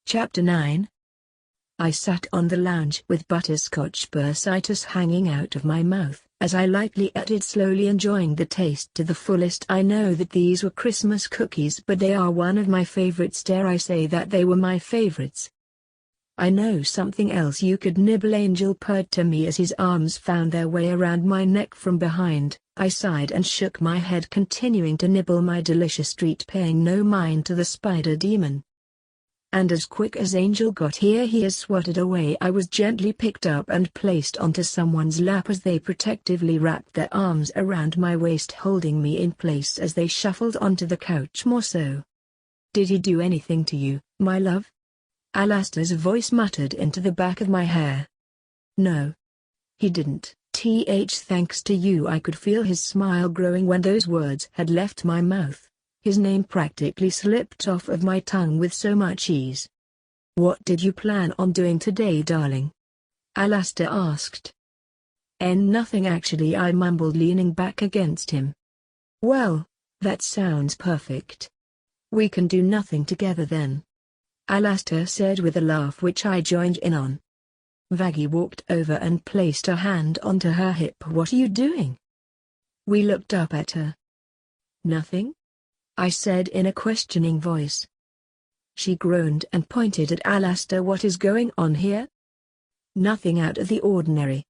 Chapter 9. I sat on the lounge with butterscotch bursitis hanging out of my mouth, as I lightly ate it, slowly enjoying the taste to the fullest. I know that these were Christmas cookies, but they are one of my favorites. Dare I say that they were my favorites? I know something else you could nibble. Angel purred to me as his arms found their way around my neck from behind. I sighed and shook my head, continuing to nibble my delicious treat, paying no mind to the spider demon. And as quick as Angel got here, he is swatted away. I was gently picked up and placed onto someone's lap as they protectively wrapped their arms around my waist, holding me in place as they shuffled onto the couch. More so. Did he do anything to you, my love? Alastor's voice muttered into the back of my hair. No. He didn't. Thanks to you. I could feel his smile growing when those words had left my mouth. His name practically slipped off of my tongue with so much ease. What did you plan on doing today, darling? Alastor asked. Nothing actually, I mumbled, leaning back against him. Well, that sounds perfect. We can do nothing together then, Alastor said with a laugh which I joined in on. Vaggie walked over and placed a hand onto her hip. What are you doing? We looked up at her. Nothing, I said in a questioning voice. She groaned and pointed at Alastor. What is going on here? Nothing out of the ordinary,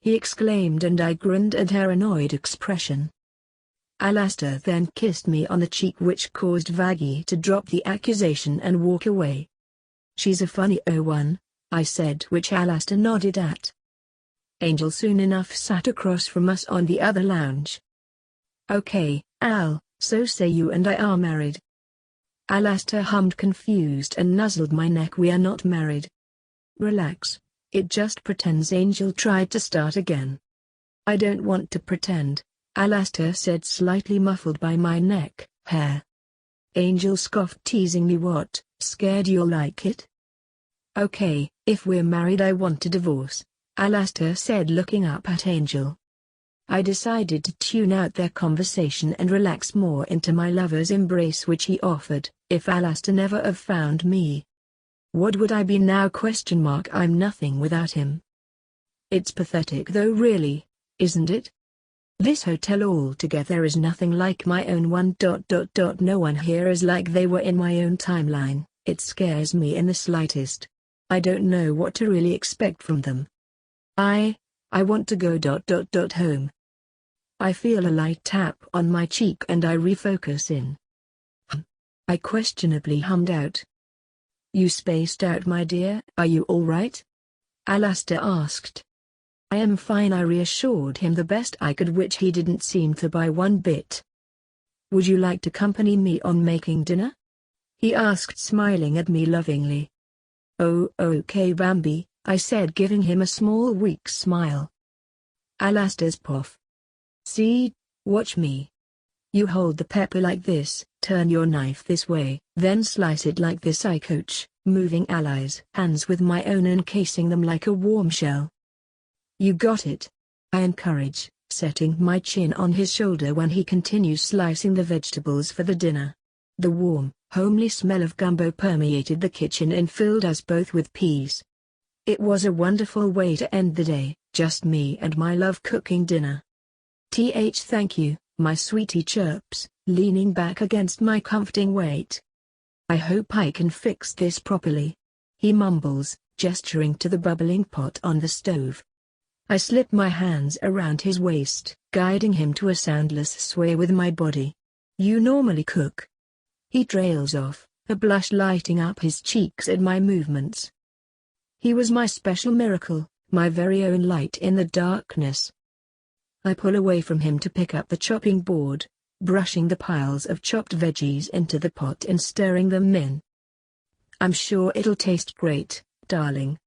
he exclaimed, and I grinned at her annoyed expression. Alastor then kissed me on the cheek, which caused Vaggie to drop the accusation and walk away. She's a funny one, I said, which Alastor nodded at. Angel soon enough sat across from us on the other lounge. Okay, Al. So say you and I are married? Alastor hummed, confused, and nuzzled my neck. We are not married. Relax, it just pretends. Angel tried to start again. I don't want to pretend, Alastor said, slightly muffled by my neck hair. Angel scoffed teasingly. What, scared you'll like it? Okay, if we're married I want a divorce, Alastor said, looking up at Angel. I decided to tune out their conversation and relax more into my lover's embrace which he offered. If Alastor never have found me, what would I be now? I'm nothing without him. It's pathetic though, really, isn't it? This hotel altogether is nothing like my own. No one here is like they were in my own timeline. It scares me in the slightest. I don't know what to really expect from them. I want to go home. I feel a light tap on my cheek and I refocus in. I questionably hummed out. You spaced out, my dear. Are you all right? Alastor asked. I am fine, I reassured him the best I could, which he didn't seem to buy one bit. Would you like to accompany me on making dinner? He asked, smiling at me lovingly. Oh, okay Bambi, I said, giving him a small weak smile. Alastor's puff. See, watch me. You hold the pepper like this, turn your knife this way, then slice it like this, I coach, moving Ally's hands with my own, encasing them like a warm shell. You got it, I encourage, setting my chin on his shoulder when he continues slicing the vegetables for the dinner. The warm, homely smell of gumbo permeated the kitchen and filled us both with peace. It was a wonderful way to end the day, just me and my love cooking dinner. Thank you, my sweetie chirps, leaning back against my comforting weight. I hope I can fix this properly, he mumbles, gesturing to the bubbling pot on the stove. I slip my hands around his waist, guiding him to a soundless sway with my body. You normally cook? He trails off, a blush lighting up his cheeks at my movements. He was my special miracle, my very own light in the darkness. I pull away from him to pick up the chopping board, brushing the piles of chopped veggies into the pot and stirring them in. I'm sure it'll taste great, darling.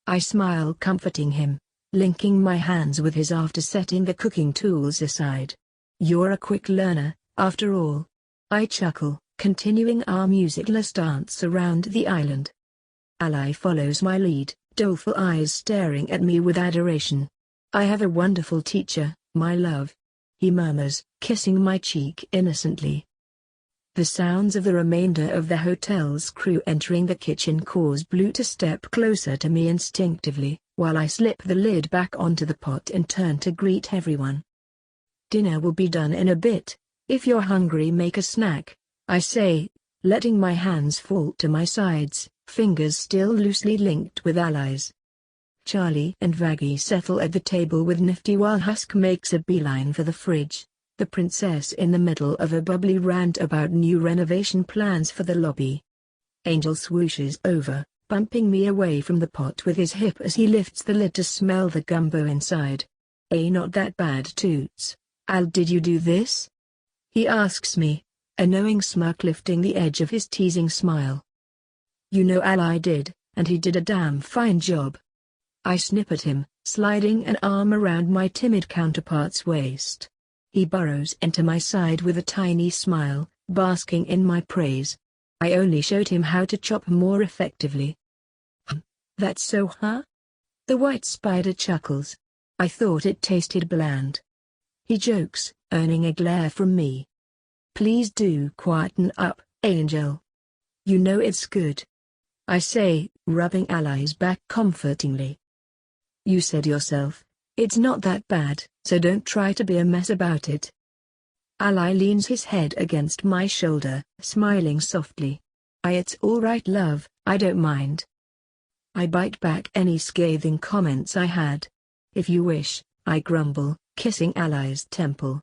I smile, comforting him, linking my hands with his after setting the cooking tools aside. You're a quick learner, after all. I chuckle, continuing our musicless dance around the island. Ally follows my lead, doleful eyes staring at me with adoration. "I have a wonderful teacher, my love," he murmurs, kissing my cheek innocently. The sounds of the remainder of the hotel's crew entering the kitchen cause Blue to step closer to me instinctively, while I slip the lid back onto the pot and turn to greet everyone. "Dinner will be done in a bit. If you're hungry, make a snack," I say, letting my hands fall to my sides, fingers still loosely linked with Ally's. Charlie and Vaggie settle at the table with Nifty while Husk makes a beeline for the fridge, the princess in the middle of a bubbly rant about new renovation plans for the lobby. Angel swooshes over, bumping me away from the pot with his hip as he lifts the lid to smell the gumbo inside. "Not that bad, Toots. Al, did you do this?" he asks me, a knowing smirk lifting the edge of his teasing smile. "You know Ally did, and he did a damn fine job." I snip at him, sliding an arm around my timid counterpart's waist. He burrows into my side with a tiny smile, basking in my praise. "I only showed him how to chop more effectively." "That's so, huh?" The white spider chuckles. "I thought it tasted bland." He jokes, earning a glare from me. "Please do quieten up, Angel. You know it's good," I say, rubbing Ally's back comfortingly. "You said yourself, it's not that bad, so don't try to be a mess about it." Ally leans his head against my shoulder, smiling softly. It's all right, love, I don't mind." I bite back any scathing comments I had. "If you wish," I grumble, kissing Ally's temple.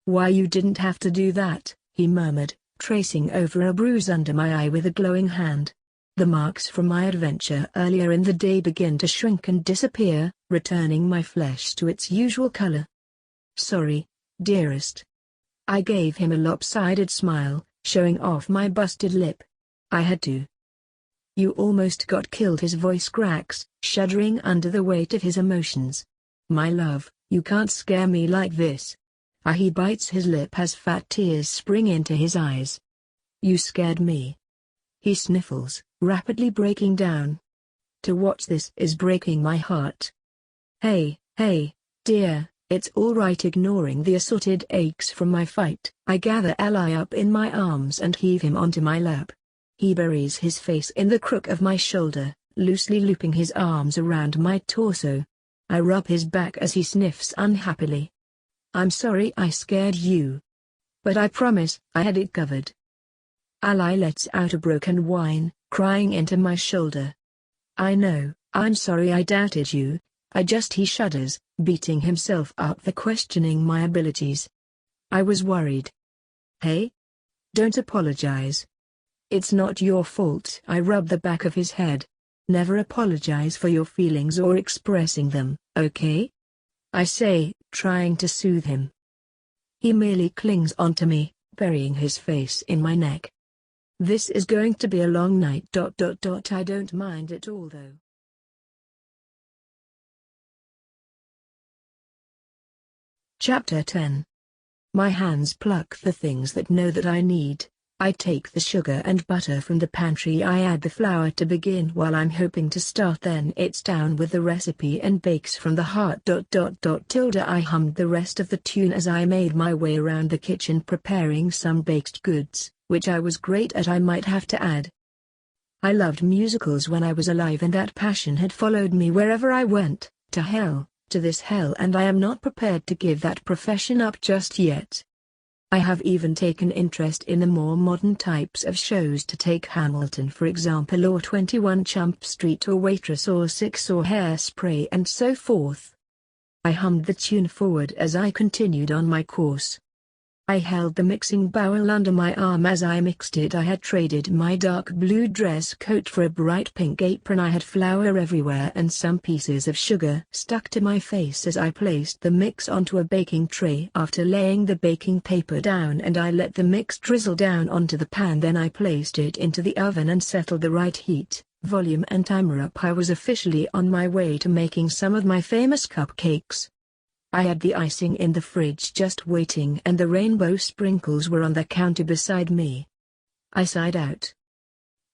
"Why, you didn't have to do that," he murmured, tracing over a bruise under my eye with a glowing hand. The marks from my adventure earlier in the day begin to shrink and disappear, returning my flesh to its usual color. "Sorry, dearest." I gave him a lopsided smile, showing off my busted lip. "I had to." "You almost got killed," his voice cracks, shuddering under the weight of his emotions. "My love, you can't scare me like this." He bites his lip as fat tears spring into his eyes. "You scared me." He sniffles, rapidly breaking down. "To watch this is breaking my heart." Hey, dear, it's all right." Ignoring the assorted aches from my fight, I gather Ally up in my arms and heave him onto my lap. He buries his face in the crook of my shoulder, loosely looping his arms around my torso. I rub his back as he sniffs unhappily. "I'm sorry I scared you. But I promise I had it covered." Ally lets out a broken whine, crying into my shoulder. "I know, I'm sorry I doubted you. He shudders, beating himself up for questioning my abilities. "I was worried." "Hey? Don't apologize. It's not your fault." I rub the back of his head. "Never apologize for your feelings or expressing them, okay?" I say, trying to soothe him. He merely clings onto me, burying his face in my neck. "This is going to be a long night. I don't mind at all though." Chapter 10. My hands pluck the things that know that I need. I take the sugar and butter from the pantry. I add the flour to begin while I'm hoping to start, then it's down with the recipe and bakes from the heart. I hummed the rest of the tune as I made my way around the kitchen preparing some baked goods, which I was great at, I might have to add. I loved musicals when I was alive, and that passion had followed me wherever I went, to this hell, and I am not prepared to give that profession up just yet. I have even taken interest in the more modern types of shows, to take Hamilton for example, or 21 Jump Street, or Waitress, or Six, or Hairspray, and so forth. I hummed the tune forward as I continued on my course. I held the mixing bowl under my arm as I mixed it. I had traded my dark blue dress coat for a bright pink apron. I had flour everywhere and some pieces of sugar stuck to my face as I placed the mix onto a baking tray after laying the baking paper down, and I let the mix drizzle down onto the pan. Then I placed it into the oven and settled the right heat, volume and timer up. I was officially on my way to making some of my famous cupcakes. I had the icing in the fridge just waiting, and the rainbow sprinkles were on the counter beside me. I sighed out.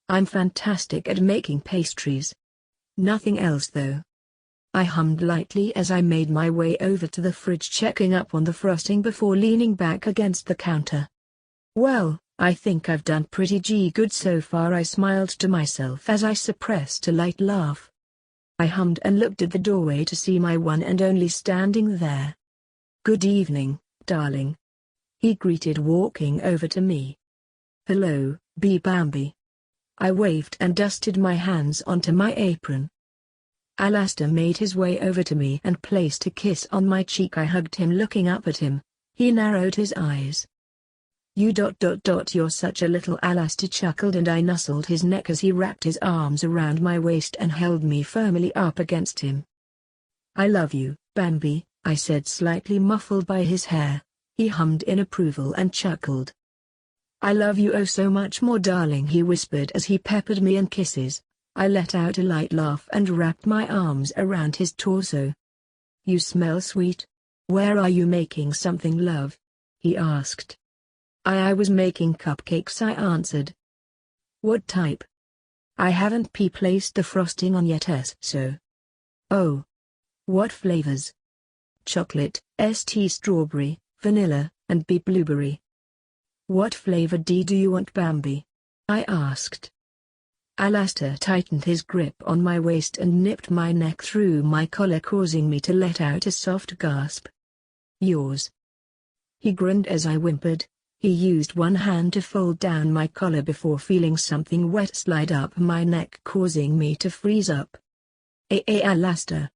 I'm fantastic at making pastries. Nothing else though. I hummed lightly as I made my way over to the fridge, checking up on the frosting before leaning back against the counter. Well, I think I've done pretty good so far, I smiled to myself as I suppressed a light laugh. I hummed and looked at the doorway to see my one and only standing there. Good evening, darling. He greeted, walking over to me. Hello, Bambi. I waved and dusted my hands onto my apron. Alastor made his way over to me and placed a kiss on my cheek. I hugged him, looking up at him. He narrowed his eyes. You're such a little," Alastor chuckled, and I nuzzled his neck as he wrapped his arms around my waist and held me firmly up against him. "I love you, Bambi," I said, slightly muffled by his hair. He hummed in approval and chuckled. "I love you oh so much more, darling," he whispered as he peppered me in kisses. I let out a light laugh and wrapped my arms around his torso. "You smell sweet. Where are you making something, love?" he asked. I was making cupcakes," I answered. "What type?" "I haven't placed the frosting on yet, so." "Oh. What flavors?" "Chocolate, strawberry, vanilla, and blueberry." "What flavor do you want, Bambi?" I asked. Alastor tightened his grip on my waist and nipped my neck through my collar, causing me to let out a soft gasp. "Yours." He grinned as I whimpered. He used one hand to fold down my collar before feeling something wet slide up my neck, causing me to freeze up. Alastor."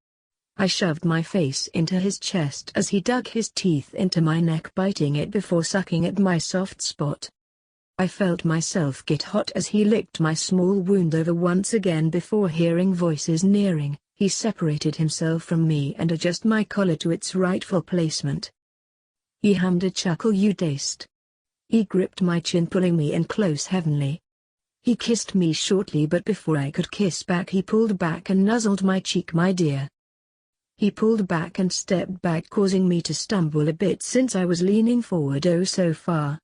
I shoved my face into his chest as he dug his teeth into my neck, biting it before sucking at my soft spot. I felt myself get hot as he licked my small wound over once again. Before hearing voices nearing, he separated himself from me and adjusted my collar to its rightful placement. He hummed a chuckle. "You taste." He gripped my chin, pulling me in close heavenly. He kissed me shortly, but before I could kiss back he pulled back and nuzzled my cheek. "My dear." He pulled back and stepped back, causing me to stumble a bit since I was leaning forward oh so far.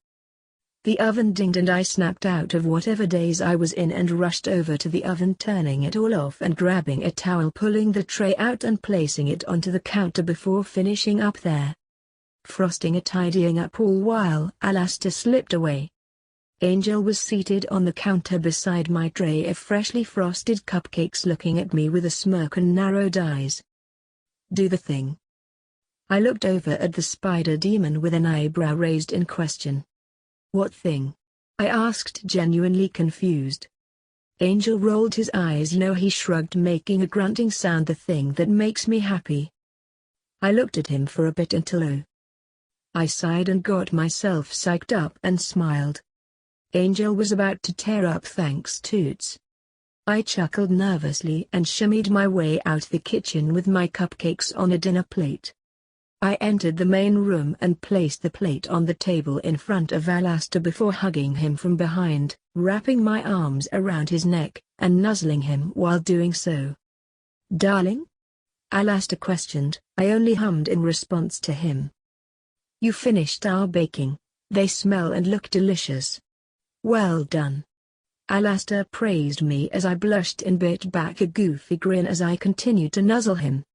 The oven dinged and I snapped out of whatever daze I was in and rushed over to the oven, turning it all off and grabbing a towel, pulling the tray out and placing it onto the counter before finishing up there. Frosting and tidying up all while Alastor slipped away. Angel was seated on the counter beside my tray of freshly frosted cupcakes, looking at me with a smirk and narrowed eyes. "Do the thing." I looked over at the spider demon with an eyebrow raised in question. "What thing?" I asked, genuinely confused. Angel rolled his eyes. "No," he shrugged, making a grunting sound. "The thing that makes me happy." I looked at him for a bit until I sighed and got myself psyched up and smiled. Angel was about to tear up thanks toots. I chuckled nervously and shimmied my way out the kitchen with my cupcakes on a dinner plate. I entered the main room and placed the plate on the table in front of Alastor before hugging him from behind, wrapping my arms around his neck, and nuzzling him while doing so. "Darling?" Alastor questioned. I only hummed in response to him. "You finished our baking. They smell and look delicious." "Well done." Alastor praised me as I blushed and bit back a goofy grin as I continued to nuzzle him.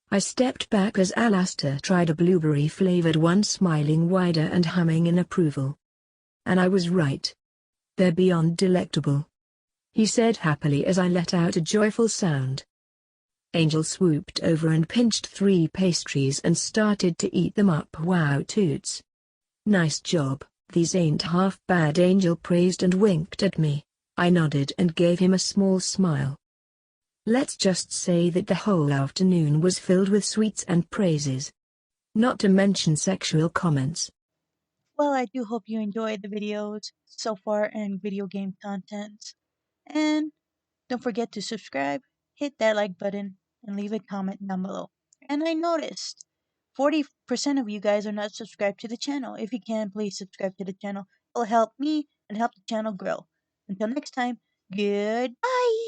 I stepped back as Alastor tried a blueberry-flavored one, smiling wider and humming in approval. "And I was right. They're beyond delectable," he said happily as I let out a joyful sound. Angel swooped over and pinched 3 pastries and started to eat them up. "Wow toots. Nice job, these ain't half bad," Angel praised and winked at me. I nodded and gave him a small smile. Let's just say that the whole afternoon was filled with sweets and praises. Not to mention sexual comments. Well, I do hope you enjoyed the videos so far and video game content. And don't forget to subscribe, hit that like button, and leave a comment down below. And I noticed 40% of you guys are not subscribed to the channel. If you can, please subscribe to the channel. It'll help me and help the channel grow. Until next time, goodbye!